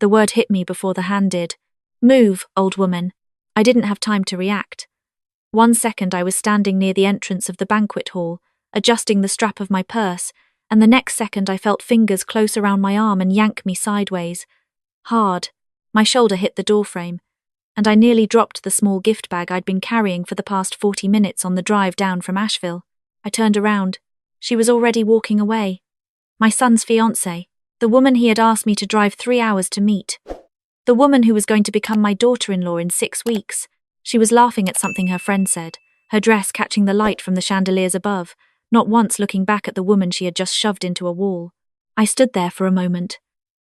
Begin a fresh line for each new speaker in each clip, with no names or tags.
The word hit me before the hand did. Move, old woman. I didn't have time to react. 1 second I was standing near the entrance of the banquet hall, adjusting the strap of my purse, and the next second I felt fingers close around my arm and yank me sideways. Hard. My shoulder hit the doorframe, and I nearly dropped the small gift bag I'd been carrying for the past 40 minutes on the drive down from Asheville. I turned around. She was already walking away. My son's fiancée, the woman he had asked me to drive 3 hours to meet. The woman who was going to become my daughter-in-law in 6 weeks. She was laughing at something her friend said, her dress catching the light from the chandeliers above, not once looking back at the woman she had just shoved into a wall. I stood there for a moment.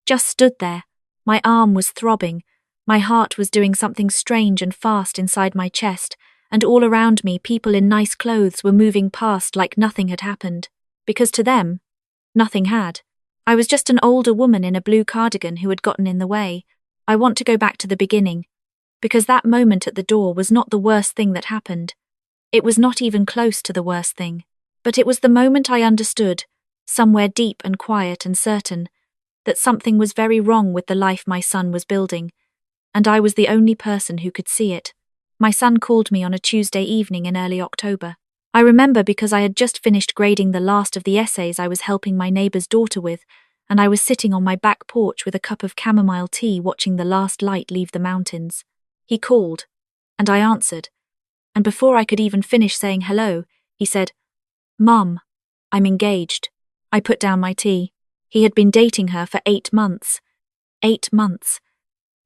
Just stood there. My arm was throbbing. My heart was doing something strange and fast inside my chest, and all around me people in nice clothes were moving past like nothing had happened. Because to them, nothing had. I was just an older woman in a blue cardigan who had gotten in the way. I want to go back to the beginning, because that moment at the door was not the worst thing that happened. It was not even close to the worst thing. But it was the moment I understood, somewhere deep and quiet and certain, that something was very wrong with the life my son was building, and I was the only person who could see it. My son called me on a Tuesday evening in early October. I remember because I had just finished grading the last of the essays I was helping my neighbour's daughter with, and I was sitting on my back porch with a cup of chamomile tea watching the last light leave the mountains. He called, and I answered, and before I could even finish saying hello, he said, "Mum, I'm engaged." I put down my tea. He had been dating her for 8 months. 8 months.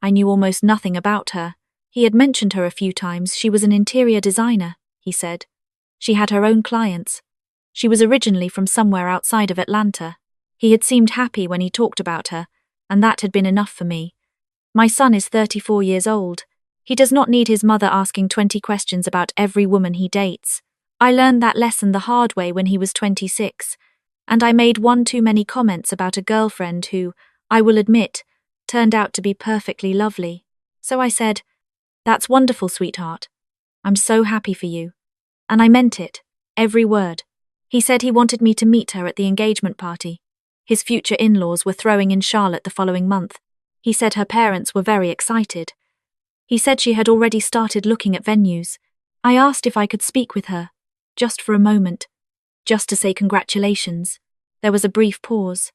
I knew almost nothing about her. He had mentioned her a few times. She was an interior designer, he said. She had her own clients. She was originally from somewhere outside of Atlanta. He had seemed happy when he talked about her, and that had been enough for me. My son is 34 years old. He does not need his mother asking 20 questions about every woman he dates. I learned that lesson the hard way when he was 26, and I made one too many comments about a girlfriend who, I will admit, turned out to be perfectly lovely. So I said, "That's wonderful, sweetheart. I'm so happy for you." And I meant it, every word. He said he wanted me to meet her at the engagement party. His future in-laws were throwing in Charlotte the following month. He said her parents were very excited. He said she had already started looking at venues. I asked if I could speak with her, just for a moment, just to say congratulations. There was a brief pause.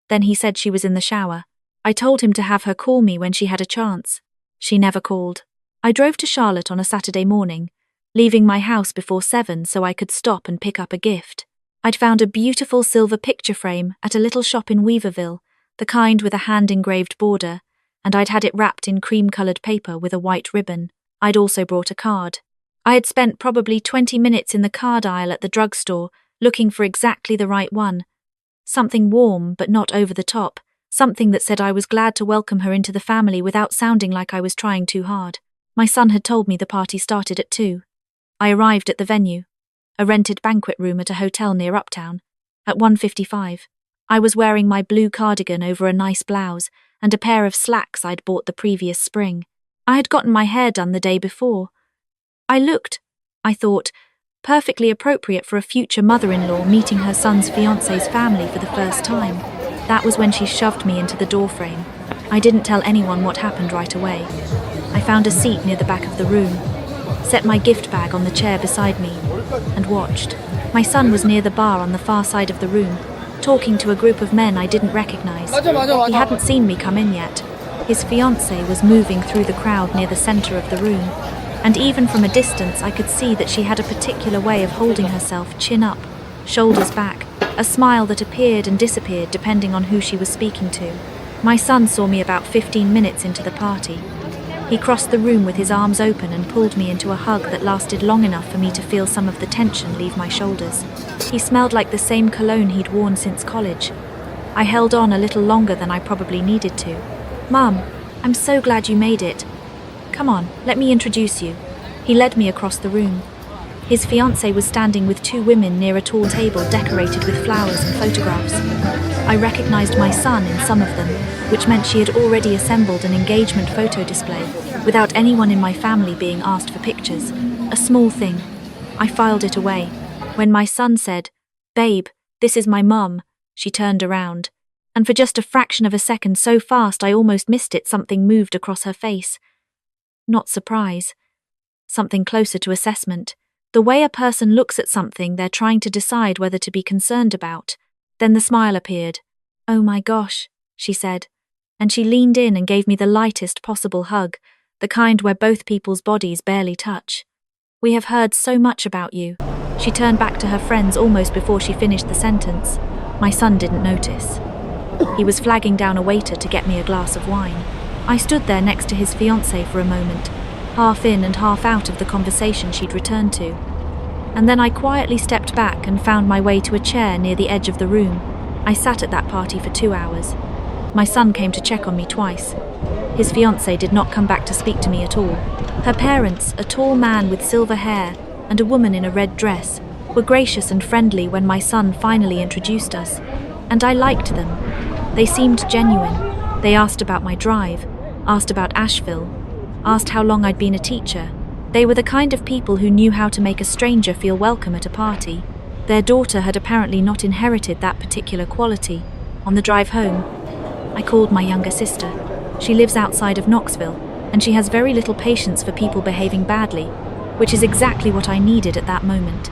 Then he said she was in the shower. I told him to have her call me when she had a chance. She never called. I drove to Charlotte on a Saturday morning, leaving my house before 7 so I could stop and pick up a gift. I'd found a beautiful silver picture frame at a little shop in Weaverville, the kind with a hand-engraved border, and I'd had it wrapped in cream-coloured paper with a white ribbon. I'd also brought a card. I had spent probably 20 minutes in the card aisle at the drugstore, looking for exactly the right one. Something warm but not over the top, something that said I was glad to welcome her into the family without sounding like I was trying too hard. My son had told me the party started at 2. I arrived at the venue, a rented banquet room at a hotel near Uptown, at 1:55. I was wearing my blue cardigan over a nice blouse and a pair of slacks I'd bought the previous spring. I had gotten my hair done the day before. I looked, I thought, perfectly appropriate for a future mother-in-law meeting her son's fiancée's family for the first time. That was when she shoved me into the doorframe. I didn't tell anyone what happened right away. I found a seat near the back of the room, set my gift bag on the chair beside me, and watched. My son was near the bar on the far side of the room, talking to a group of men I didn't recognize. He hadn't seen me come in yet. His fiancée was moving through the crowd near the center of the room, and even from a distance I could see that she had a particular way of holding herself, chin up, shoulders back, a smile that appeared and disappeared depending on who she was speaking to. My son saw me about 15 minutes into the party. He crossed the room with his arms open and pulled me into a hug that lasted long enough for me to feel some of the tension leave my shoulders. He smelled like the same cologne he'd worn since college. I held on a little longer than I probably needed to. "Mum, I'm so glad you made it. Come on, let me introduce you." He led me across the room. His fiancée was standing with 2 women near a tall table decorated with flowers and photographs. I recognized my son in some of them, which meant she had already assembled an engagement photo display, without anyone in my family being asked for pictures. A small thing. I filed it away. When my son said, "Babe, this is my mum," she turned around. and for just a fraction of a second, so fast I almost missed it, something moved across her face. Not surprise. Something closer to assessment. The way a person looks at something they're trying to decide whether to be concerned about. Then the smile appeared. "Oh my gosh," she said. And she leaned in and gave me the lightest possible hug, the kind where both people's bodies barely touch. "We have heard so much about you." She turned back to her friends almost before she finished the sentence. My son didn't notice. He was flagging down a waiter to get me a glass of wine. I stood there next to his fiancée for a moment, half in and half out of the conversation she'd returned to. And then I quietly stepped back and found my way to a chair near the edge of the room. I sat at that party for 2 hours. My son came to check on me twice. His fiancée did not come back to speak to me at all. Her parents, a tall man with silver hair and a woman in a red dress, were gracious and friendly when my son finally introduced us, and I liked them. They seemed genuine. They asked about my drive, asked about Asheville, asked how long I'd been a teacher. They were the kind of people who knew how to make a stranger feel welcome at a party. Their daughter had apparently not inherited that particular quality. On the drive home, I called my younger sister. She lives outside of Knoxville, and she has very little patience for people behaving badly, which is exactly what I needed at that moment.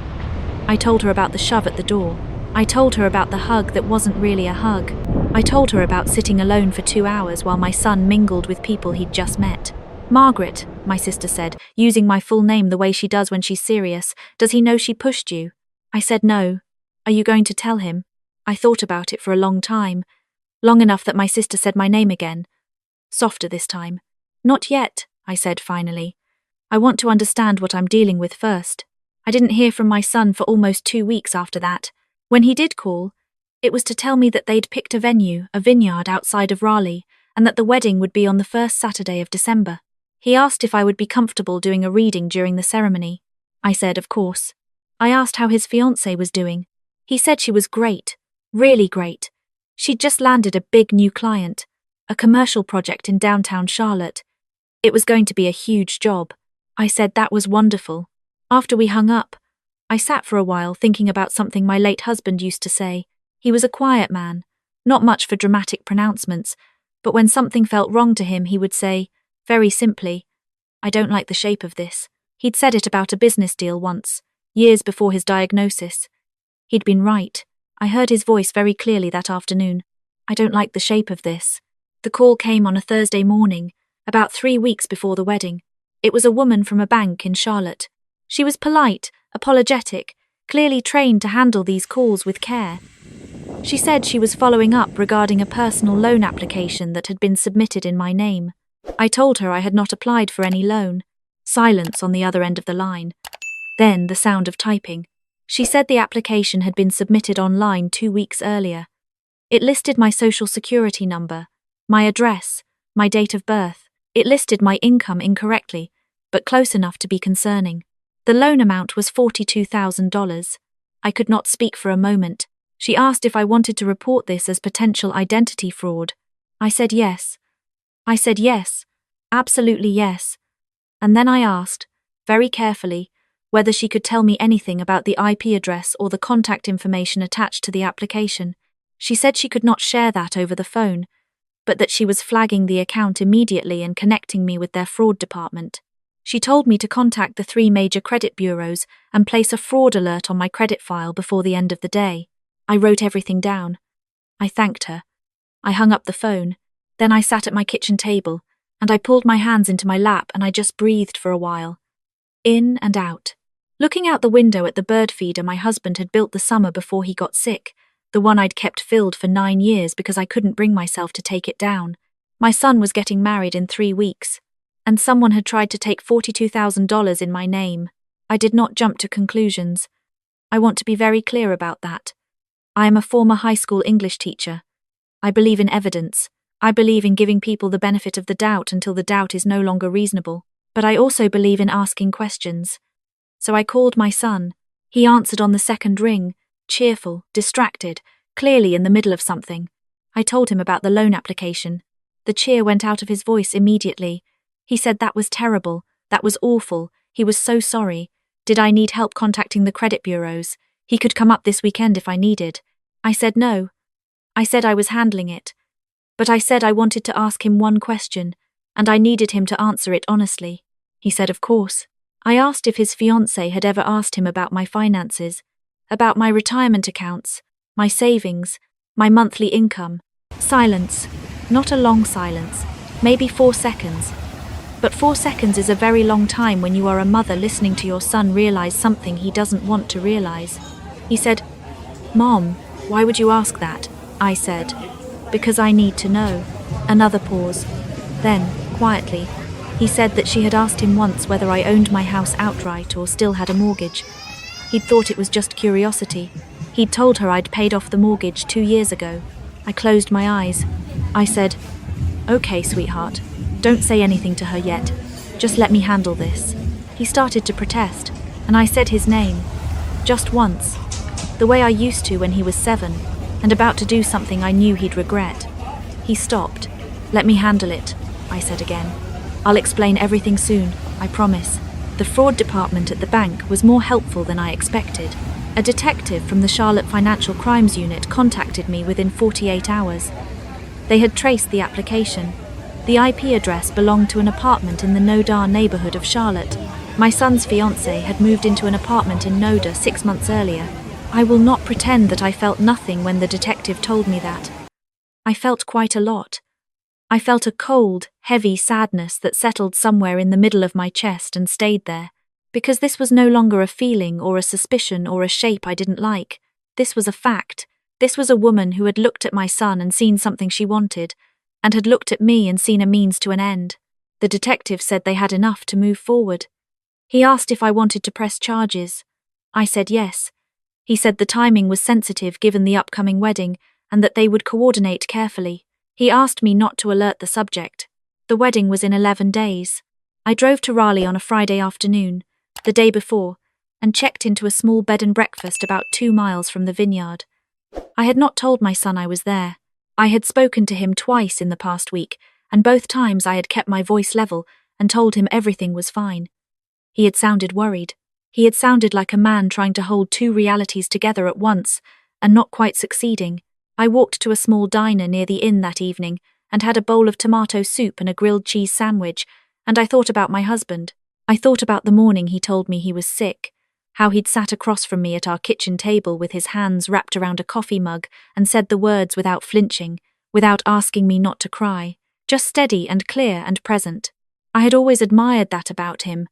I told her about the shove at the door. I told her about the hug that wasn't really a hug. I told her about sitting alone for 2 hours while my son mingled with people he'd just met. "Margaret," my sister said, using my full name the way she does when she's serious, "does he know she pushed you?" I said no. "Are you going to tell him?" I thought about it for a long time, long enough that my sister said my name again. Softer this time. "Not yet," I said finally. "I want to understand what I'm dealing with first." I didn't hear from my son for almost 2 weeks after that. When he did call, it was to tell me that they'd picked a venue, a vineyard outside of Raleigh, and that the wedding would be on the first Saturday of December. He asked if I would be comfortable doing a reading during the ceremony. I said, of course. I asked how his fiancée was doing. He said she was great, really great. She'd just landed a big new client, a commercial project in downtown Charlotte. It was going to be a huge job. I said that was wonderful. After we hung up, I sat for a while thinking about something my late husband used to say. He was a quiet man, not much for dramatic pronouncements, but when something felt wrong to him, he would say, very simply, "I don't like the shape of this." He'd said it about a business deal once, years before his diagnosis. He'd been right. I heard his voice very clearly that afternoon. "I don't like the shape of this." The call came on a Thursday morning, about 3 weeks before the wedding. It was a woman from a bank in Charlotte. She was polite, apologetic, clearly trained to handle these calls with care. She said she was following up regarding a personal loan application that had been submitted in my name. I told her I had not applied for any loan. Silence on the other end of the line. Then the sound of typing. She said the application had been submitted online 2 weeks earlier. It listed my social security number, my address, my date of birth. It listed my income incorrectly, but close enough to be concerning. The loan amount was $42,000. I could not speak for a moment. She asked if I wanted to report this as potential identity fraud. I said yes. I said yes, absolutely yes. And then I asked, very carefully, whether she could tell me anything about the IP address or the contact information attached to the application. She said she could not share that over the phone, but that she was flagging the account immediately and connecting me with their fraud department. She told me to contact the 3 major credit bureaus and place a fraud alert on my credit file before the end of the day. I wrote everything down. I thanked her. I hung up the phone. Then I sat at my kitchen table, and I pulled my hands into my lap and I just breathed for a while. In and out. Looking out the window at the bird feeder my husband had built the summer before he got sick, the one I'd kept filled for 9 years because I couldn't bring myself to take it down. My son was getting married in 3 weeks, and someone had tried to take $42,000 in my name. I did not jump to conclusions. I want to be very clear about that. I am a former high school English teacher. I believe in evidence. I believe in giving people the benefit of the doubt until the doubt is no longer reasonable. But I also believe in asking questions. So I called my son. He answered on the second ring, cheerful, distracted, clearly in the middle of something. I told him about the loan application. The cheer went out of his voice immediately. He said that was terrible, that was awful, he was so sorry. Did I need help contacting the credit bureaus? He could come up this weekend if I needed. I said no. I said I was handling it. But I said I wanted to ask him one question, and I needed him to answer it honestly. He said of course. I asked if his fiancée had ever asked him about my finances, about my retirement accounts, my savings, my monthly income. Silence. Not a long silence. Maybe 4 seconds. But 4 seconds is a very long time when you are a mother listening to your son realize something he doesn't want to realize. He said, "Mom, why would you ask that?" I said, "Because I need to know." Another pause. Then, quietly, he said that she had asked him once whether I owned my house outright or still had a mortgage. He'd thought it was just curiosity. He'd told her I'd paid off the mortgage 2 years ago. I closed my eyes. I said, "Okay, sweetheart, don't say anything to her yet. Just let me handle this." He started to protest, and I said his name. Just once. The way I used to when he was 7, and about to do something I knew he'd regret. He stopped. "Let me handle it," I said again. "I'll explain everything soon, I promise." The fraud department at the bank was more helpful than I expected. A detective from the Charlotte Financial Crimes Unit contacted me within 48 hours. They had traced the application. The IP address belonged to an apartment in the Noda neighborhood of Charlotte. My son's fiancée had moved into an apartment in Noda 6 months earlier. I will not pretend that I felt nothing when the detective told me that. I felt quite a lot. I felt a cold, heavy sadness that settled somewhere in the middle of my chest and stayed there. Because this was no longer a feeling or a suspicion or a shape I didn't like. This was a fact. This was a woman who had looked at my son and seen something she wanted, and had looked at me and seen a means to an end. The detective said they had enough to move forward. He asked if I wanted to press charges. I said yes. He said the timing was sensitive given the upcoming wedding, and that they would coordinate carefully. He asked me not to alert the subject. The wedding was in 11 days. I drove to Raleigh on a Friday afternoon, the day before, and checked into a small bed and breakfast about 2 miles from the vineyard. I had not told my son I was there. I had spoken to him twice in the past week, and both times I had kept my voice level and told him everything was fine. He had sounded worried. He had sounded like a man trying to hold 2 realities together at once, and not quite succeeding. I walked to a small diner near the inn that evening and had a bowl of tomato soup and a grilled cheese sandwich, and I thought about my husband. I thought about the morning he told me he was sick, how he'd sat across from me at our kitchen table with his hands wrapped around a coffee mug and said the words without flinching, without asking me not to cry, just steady and clear and present. I had always admired that about him,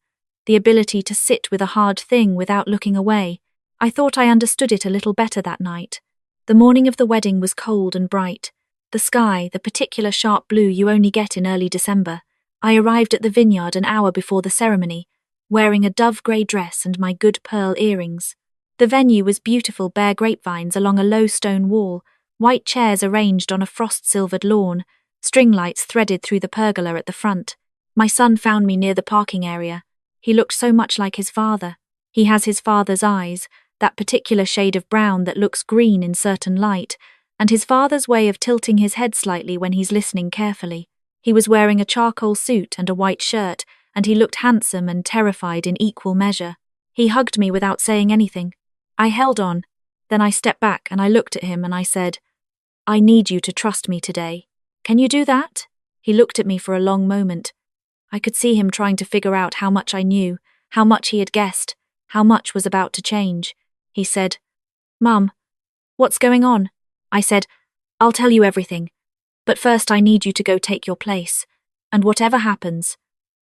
the ability to sit with a hard thing without looking away. I thought I understood it a little better that night. The morning of the wedding was cold and bright. The sky, the particular sharp blue you only get in early December. I arrived at the vineyard an hour before the ceremony, wearing a dove-grey dress and my good pearl earrings. The venue was beautiful bare grapevines along a low stone wall, white chairs arranged on a frost-silvered lawn, string lights threaded through the pergola at the front. My son found me near the parking area. He looked so much like his father. He has his father's eyes, that particular shade of brown that looks green in certain light, and his father's way of tilting his head slightly when he's listening carefully. He was wearing a charcoal suit and a white shirt, and he looked handsome and terrified in equal measure. He hugged me without saying anything. I held on. Then I stepped back and I looked at him and I said, "I need you to trust me today. Can you do that?" He looked at me for a long moment. I could see him trying to figure out how much I knew, how much he had guessed, how much was about to change. He said, "Mum, what's going on?" I said, "I'll tell you everything. But first I need you to go take your place. And whatever happens,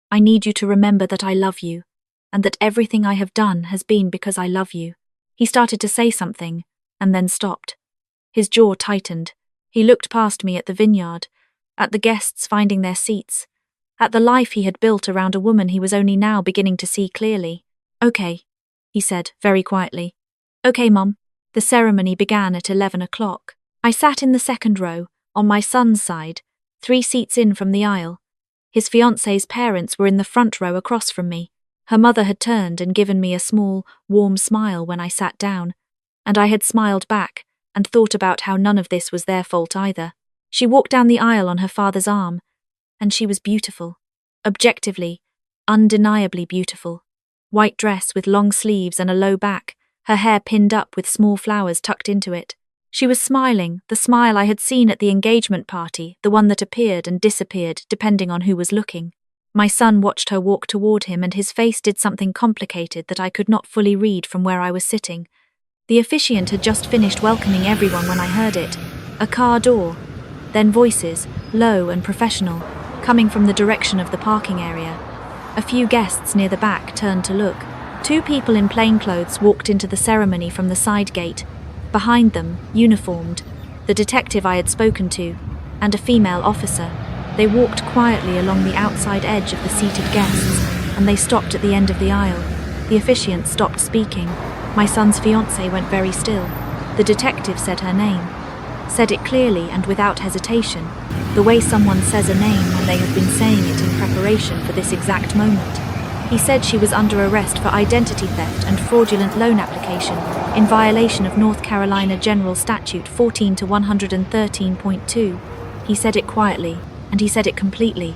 I need you to remember that I love you, and that everything I have done has been because I love you." He started to say something, and then stopped. His jaw tightened. He looked past me at the vineyard, at the guests finding their seats, at the life he had built around a woman he was only now beginning to see clearly. "Okay," he said, very quietly. "Okay, Mum." The ceremony began at 11 o'clock. I sat in the second row, on my son's side, 3 seats in from the aisle. His fiancée's parents were in the front row across from me. Her mother had turned and given me a small, warm smile when I sat down, and I had smiled back and thought about how none of this was their fault either. She walked down the aisle on her father's arm, and she was beautiful. Objectively, undeniably beautiful. White dress with long sleeves and a low back, her hair pinned up with small flowers tucked into it. She was smiling, the smile I had seen at the engagement party, the one that appeared and disappeared depending on who was looking. My son watched her walk toward him, and his face did something complicated that I could not fully read from where I was sitting. The officiant had just finished welcoming everyone when I heard it. A car door. Then voices, low and professional, coming from the direction of the parking area. A few guests near the back turned to look. 2 people in plain clothes walked into the ceremony from the side gate. Behind them, uniformed, the detective I had spoken to, and a female officer. They walked quietly along the outside edge of the seated guests, and they stopped at the end of the aisle. The officiant stopped speaking. My son's fiancée went very still. The detective said her name. Said it clearly and without hesitation, the way someone says a name when they have been saying it in preparation for this exact moment. He said she was under arrest for identity theft and fraudulent loan application, in violation of North Carolina General Statute 14 to 113.2. He said it quietly, and he said it completely,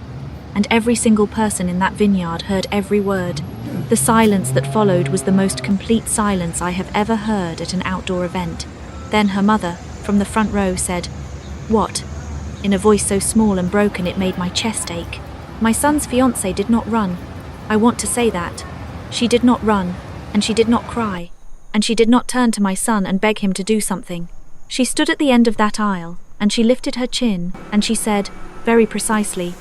and every single person in that vineyard heard every word. The silence that followed was the most complete silence I have ever heard at an outdoor event. Then her mother, from the front row, said, "What?" in a voice so small and broken it made my chest ache. My son's fiancée did not run. I want to say that. She did not run, and she did not cry, and she did not turn to my son and beg him to do something. She stood at the end of that aisle, and she lifted her chin, and she said, very precisely,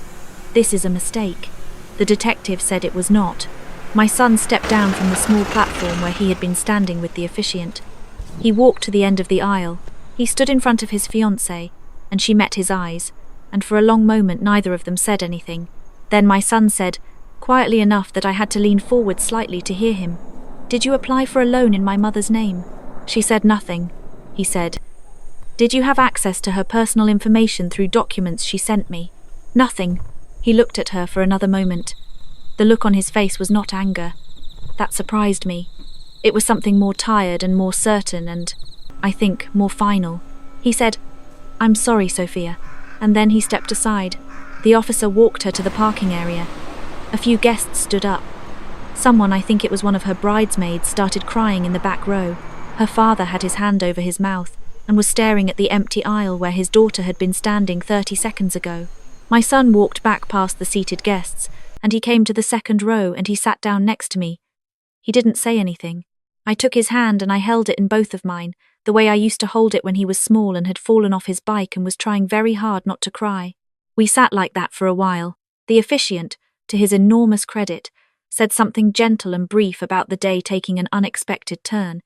"This is a mistake." The detective said it was not. My son stepped down from the small platform where he had been standing with the officiant. He walked to the end of the aisle. He stood in front of his fiancée, and she met his eyes, and for a long moment neither of them said anything. Then my son said, quietly enough that I had to lean forward slightly to hear him, "Did you apply for a loan in my mother's name?" She said nothing. He said, "Did you have access to her personal information through documents she sent me?" Nothing. He looked at her for another moment. The look on his face was not anger. That surprised me. It was something more tired and more certain and, I think, more final. He said, "I'm sorry, Sophia," and then he stepped aside. The officer walked her to the parking area. A few guests stood up. Someone, I think it was one of her bridesmaids, started crying in the back row. Her father had his hand over his mouth and was staring at the empty aisle where his daughter had been standing 30 seconds ago. My son walked back past the seated guests, and he came to the second row and he sat down next to me. He didn't say anything. I took his hand and I held it in both of mine, the way I used to hold it when he was small and had fallen off his bike and was trying very hard not to cry. We sat like that for a while. The officiant, to his enormous credit, said something gentle and brief about the day taking an unexpected turn,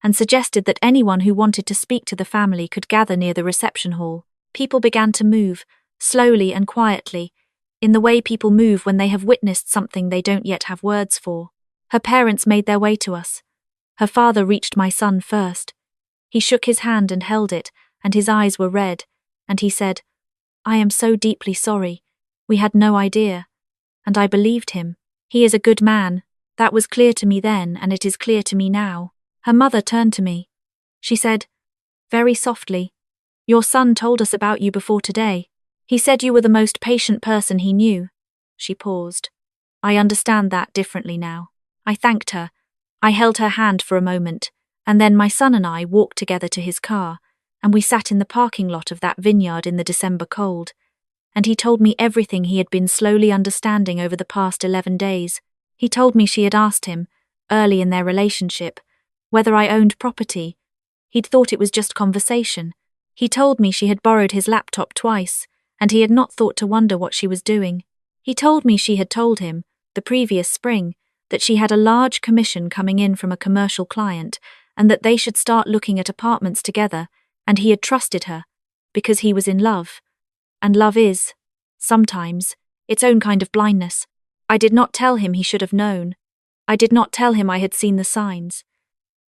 and suggested that anyone who wanted to speak to the family could gather near the reception hall. People began to move, slowly and quietly, in the way people move when they have witnessed something they don't yet have words for. Her parents made their way to us. Her father reached my son first. He shook his hand and held it, and his eyes were red, and he said, "I am so deeply sorry. We had no idea." And I believed him. He is a good man. That was clear to me then, and it is clear to me now. Her mother turned to me. She said, very softly, "Your son told us about you before today. He said you were the most patient person he knew." She paused. I understand that differently now. I thanked her. I held her hand for a moment, and then my son and I walked together to his car, and we sat in the parking lot of that vineyard in the December cold. And he told me everything he had been slowly understanding over the past 11 days. He told me she had asked him, early in their relationship, whether I owned property. He'd thought it was just conversation. He told me she had borrowed his laptop twice, and he had not thought to wonder what she was doing. He told me she had told him, the previous spring, that she had a large commission coming in from a commercial client, and that they should start looking at apartments together, and he had trusted her, because he was in love. And love is, sometimes, its own kind of blindness. I did not tell him he should have known. I did not tell him I had seen the signs.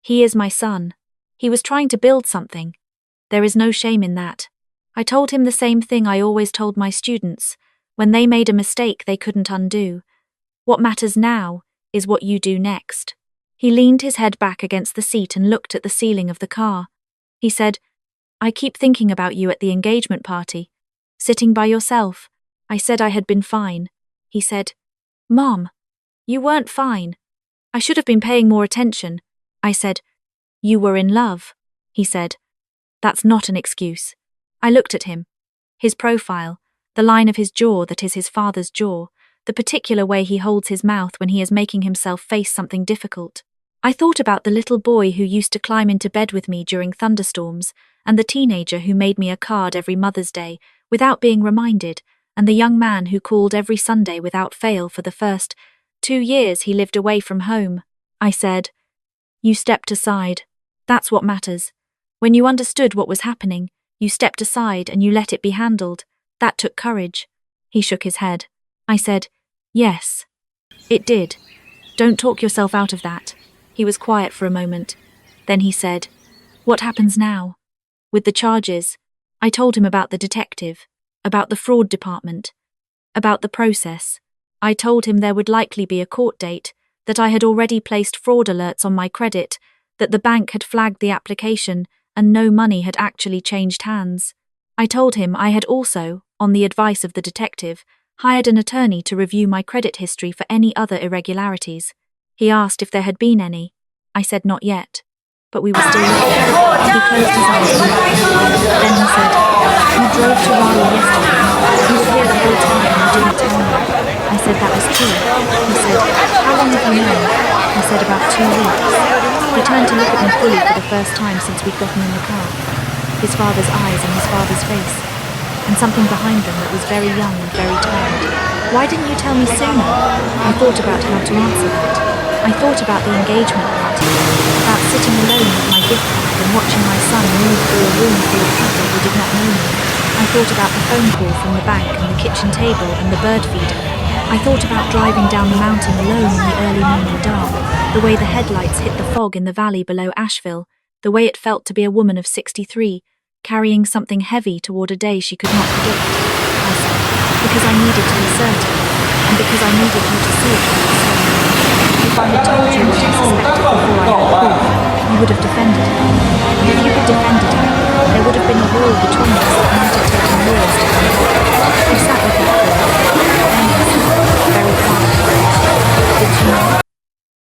He is my son. He was trying to build something. There is no shame in that. I told him the same thing I always told my students. When they made a mistake they couldn't undo. What matters now is what you do next. He leaned his head back against the seat and looked at the ceiling of the car. He said, "I keep thinking about you at the engagement party. Sitting by yourself." I said I had been fine. He said, "Mom, you weren't fine. I should have been paying more attention." I said, "You were in love." He said, That's not an excuse. I looked at him. His profile, the line of his jaw that is his father's jaw, the particular way he holds his mouth when he is making himself face something difficult. I thought about the little boy who used to climb into bed with me during thunderstorms, and the teenager who made me a card every Mother's Day without being reminded, and the young man who called every Sunday without fail for the first 2 years he lived away from home. I said, "You stepped aside. That's what matters. When you understood what was happening, you stepped aside and you let it be handled. That took courage." He shook his head. I said, "Yes, it did. Don't talk yourself out of that." He was quiet for a moment. Then he said, "What happens now?" "With the charges." I told him about the detective, about the fraud department, about the process. I told him there would likely be a court date, that I had already placed fraud alerts on my credit, that the bank had flagged the application, and no money had actually changed hands. I told him I had also, on the advice of the detective, hired an attorney to review my credit history for any other irregularities. He asked if there had been any. I said not yet. But we were still looking. He closed his eyes and looked at me. Then he said, "You drove to Raleigh yesterday. You were here the whole time and you didn't tell me." I said that was true. He said, "How long have you known?" I said about 2 weeks. He turned to look at me fully for the first time since we'd gotten in the car. His father's eyes and his father's face, and something behind them that was very young and very tired. "Why didn't you tell me sooner?" I thought about how to answer that. I thought about the engagement party, about sitting alone with my gift card and watching my son move through a room full of people who did not know me. I thought about the phone call from the bank and the kitchen table and the bird feeder. I thought about driving down the mountain alone in the early morning dark, the way the headlights hit the fog in the valley below Asheville, the way it felt to be a woman of 63, carrying something heavy toward a day she could not predict. I said, because I needed to be certain, and because I needed you to see it for yourself. If I had told you what I suspected before I had proof, you would have defended her. If you had defended her, there would have been a wall between us that might have taken years to come back. He sat with me for a while. Then he said, very quietly, "Did she know?"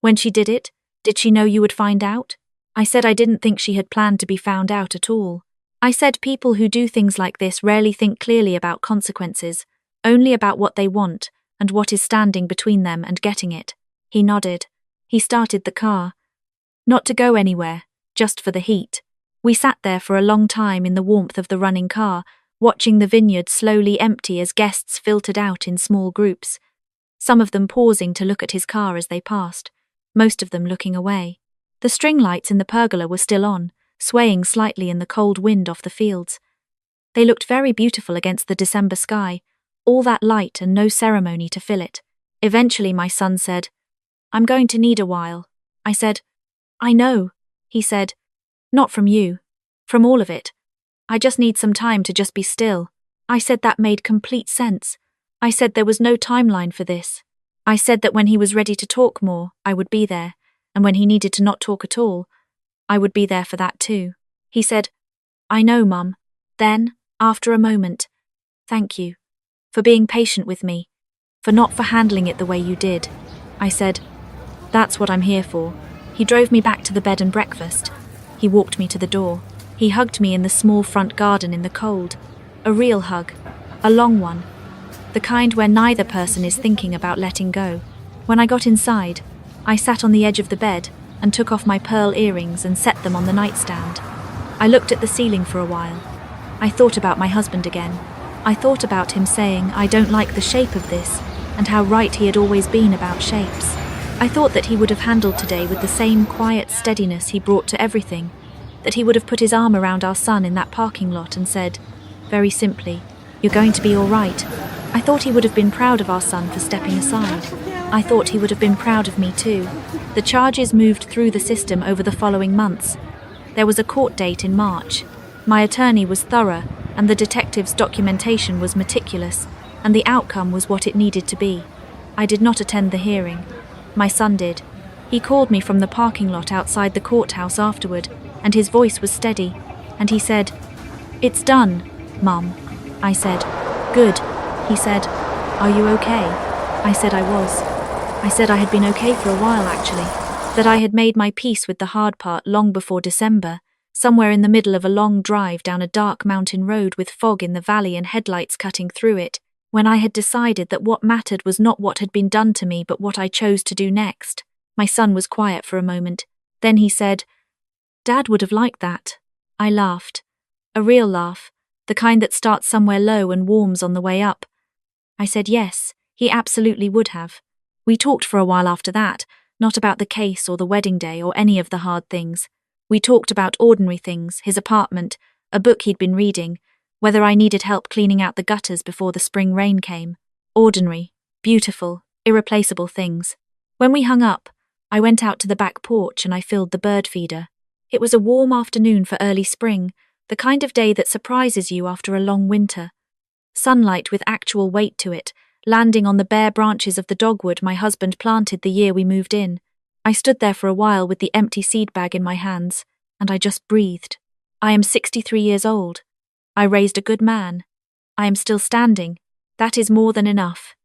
"When she did she know you would find out?" I said I didn't think she had planned to be found out at all. I said people who do things like this rarely think clearly about consequences, only about what they want and what is standing between them and getting it. He nodded. He started the car. Not to go anywhere, just for the heat. We sat there for a long time in the warmth of the running car, watching the vineyard slowly empty as guests filtered out in small groups, some of them pausing to look at his car as they passed, most of them looking away. The string lights in the pergola were still on, swaying slightly in the cold wind off the fields. They looked very beautiful against the December sky, all that light and no ceremony to fill it. Eventually my son said, "I'm going to need a while." I said, "I know." He said, "Not from you. From all of it. I just need some time to just be still." I said that made complete sense. I said there was no timeline for this. I said that when he was ready to talk more, I would be there, and when he needed to not talk at all, I would be there for that too. He said, "I know, Mum." Then, after a moment, "Thank you. For being patient with me. For not for handling it the way you did." I said, "That's what I'm here for." He drove me back to the bed and breakfast. He walked me to the door. He hugged me in the small front garden in the cold. A real hug. A long one. The kind where neither person is thinking about letting go. When I got inside, I sat on the edge of the bed and took off my pearl earrings and set them on the nightstand. I looked at the ceiling for a while. I thought about my husband again. I thought about him saying, "I don't like the shape of this," and how right he had always been about shapes. I thought that he would have handled today with the same quiet steadiness he brought to everything, that he would have put his arm around our son in that parking lot and said, very simply, "You're going to be all right." I thought he would have been proud of our son for stepping aside. I thought he would have been proud of me too. The charges moved through the system over the following months. There was a court date in March. My attorney was thorough, and the detective's documentation was meticulous, and the outcome was what it needed to be. I did not attend the hearing. My son did. He called me from the parking lot outside the courthouse afterward, and his voice was steady, and he said, "It's done, Mum." I said, "Good." He said, "Are you okay?" I said I was. I said I had been okay for a while actually, that I had made my peace with the hard part long before December, somewhere in the middle of a long drive down a dark mountain road with fog in the valley and headlights cutting through it, when I had decided that what mattered was not what had been done to me but what I chose to do next. My son was quiet for a moment. Then he said, "Dad would have liked that." I laughed. A real laugh, the kind that starts somewhere low and warms on the way up. I said yes, he absolutely would have. We talked for a while after that, not about the case or the wedding day or any of the hard things. We talked about ordinary things, his apartment, a book he'd been reading, whether I needed help cleaning out the gutters before the spring rain came. Ordinary, beautiful, irreplaceable things. When we hung up, I went out to the back porch and I filled the bird feeder. It was a warm afternoon for early spring, the kind of day that surprises you after a long winter. Sunlight with actual weight to it, landing on the bare branches of the dogwood my husband planted the year we moved in. I stood there for a while with the empty seed bag in my hands, and I just breathed. I am 63 years old. I raised a good man. I am still standing. That is more than enough.